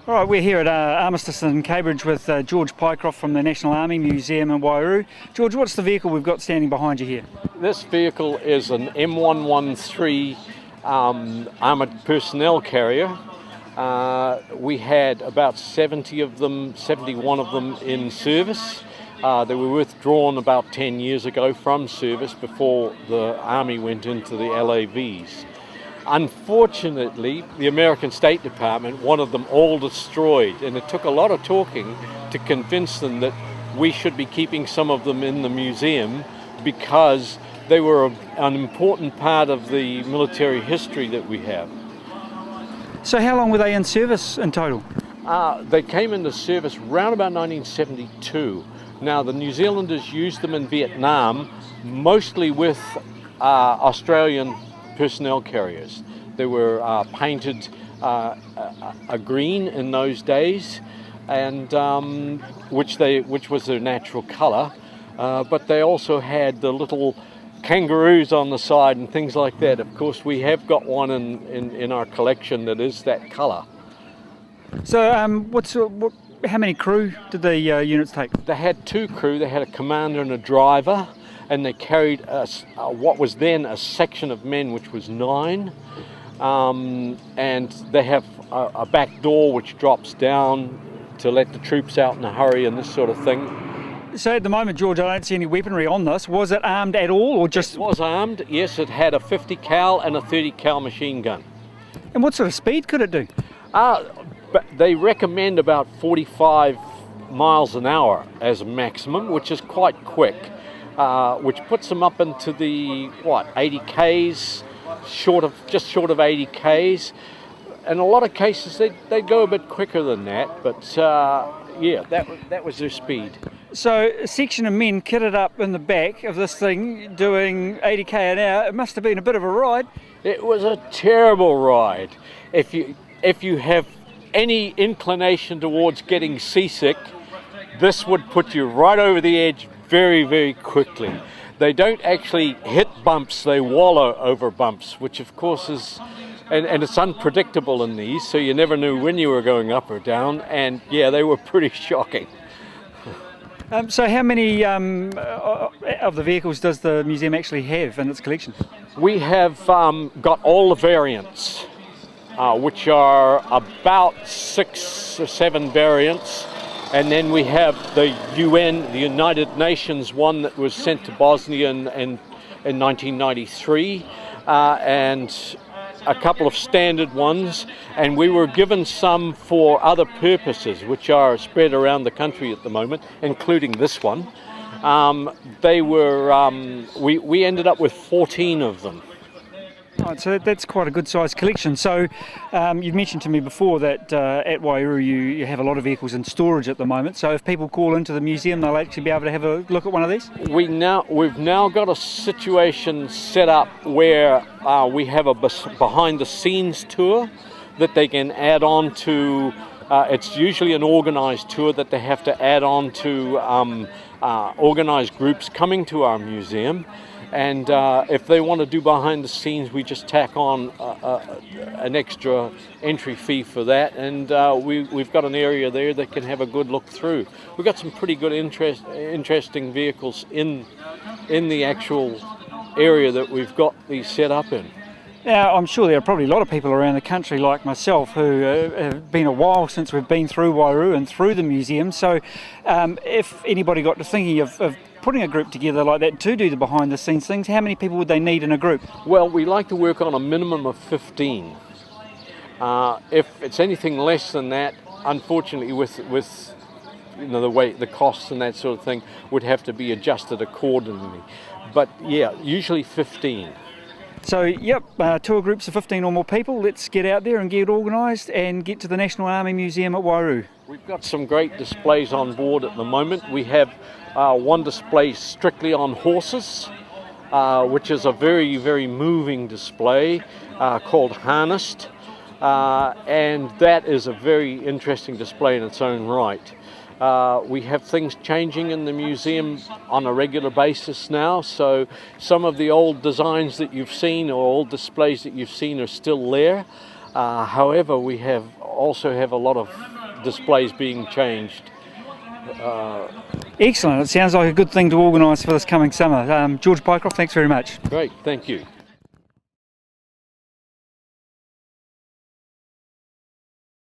All right, we're here at Armistice in Cambridge with George Pycraft from the National Army Museum in Waiouru. George, what's the vehicle we've got standing behind you here? This vehicle is an M113 armoured personnel carrier. We had about 71 of them in service. They were withdrawn about 10 years ago from service before the Army went into the LAVs. Unfortunately, the American State Department wanted them all destroyed, and it took a lot of talking to convince them that we should be keeping some of them in the museum because they were an important part of the military history that we have. So how long were they in service in total? They came into service around about 1972. Now, the New Zealanders used them in Vietnam, mostly with Australian personnel carriers. They were painted a green in those days, and which was their natural colour. But they also had the little kangaroos on the side and things like that. Of course, we have got one in our collection that is that colour. So, how many crew did the units take? They had 2 crew. They had a commander and a driver, and they carried what was then a section of men, which was 9. And they have a back door which drops down to let the troops out in a hurry and this sort of thing. So at the moment, George, I don't see any weaponry on this. Was it armed at all, or just... It was armed, yes. It had a 50 cal and a 30 cal machine gun. And what sort of speed could it do? But they recommend about 45 miles an hour as a maximum, which is quite quick, which puts them up into the, 80 Ks, just short of 80 Ks. In a lot of cases, they'd go a bit quicker than that, but yeah, that was their speed. So a section of men kitted up in the back of this thing doing 80 k an hour. It must have been a bit of a ride. It was a terrible ride. If you have any inclination towards getting seasick, this would put you right over the edge very, very quickly. They don't actually hit bumps, they wallow over bumps, which of course is, and it's unpredictable in these, so you never knew when you were going up or down, and yeah, they were pretty shocking. So how many of the vehicles does the museum actually have in its collection? We have got all the variants, which are about 6 or 7 variants. And then we have the UN, the United Nations one that was sent to Bosnia in 1993, and a couple of standard ones. And we were given some for other purposes, which are spread around the country at the moment, including this one. We ended up with 14 of them. Right, so that's quite a good sized collection. So you've mentioned to me before that at Waiouru you have a lot of vehicles in storage at the moment. So if people call into the museum, they'll actually be able to have a look at one of these? We've now got a situation set up where we have a behind the scenes tour that they can add on to. It's usually an organised tour that they have to add on to organised groups coming to our museum. And if they want to do behind the scenes, we just tack on an extra entry fee for that, and we've got an area there that can have a good look through. We've got some pretty good interesting vehicles in the actual area that we've got these set up in. Now, I'm sure there are probably a lot of people around the country like myself who have been a while since we've been through Waiouru and through the museum. So if anybody got to thinking of putting a group together like that to do the behind the scenes things, how many people would they need in a group? Well, we like to work on a minimum of 15. If it's anything less than that, unfortunately with the way the costs and that sort of thing would have to be adjusted accordingly. But yeah, usually 15. So, yep, tour groups of 15 or more people. Let's get out there and get organised and get to the National Army Museum at Waiouru. We've got some great displays on board at the moment. We have one display strictly on horses, which is a very, very moving display called Harnessed. And that is a very interesting display in its own right. We have things changing in the museum on a regular basis now, so some of the old designs that you've seen or old displays that you've seen are still there. However, we have also have a lot of displays being changed. Excellent. It sounds like a good thing to organise for this coming summer. George Pycraft, thanks very much. Great, thank you.